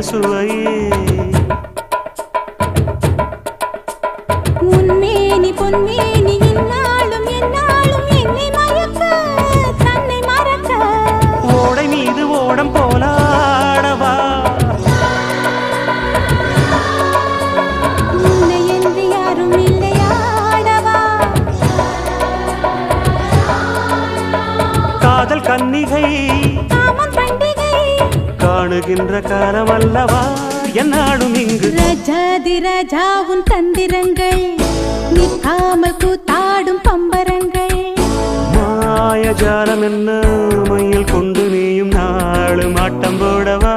சுவையே உன்மேனி பொன்மேனி இந்நாளும் எந்நாளும் என்னை மயக்க தன்னை மறக்க ஓடை மீது ஓடம் போலாடவா உன்னை என்று யாரும் இல்லையாடவா காதல் கன்னிகை காமம் பண்டிகை காணுகின்ற காலம் அல்லவா என்னாடும் இங்கு ரஜாதி ராஜாவும் தந்திரங்கள் நிற்காமல் கூத்தாடும் பம்பரங்கள் மாயஜாலம் என்ன மையில் கொண்டு நீயும் நாளும் ஆட்டம் போடவா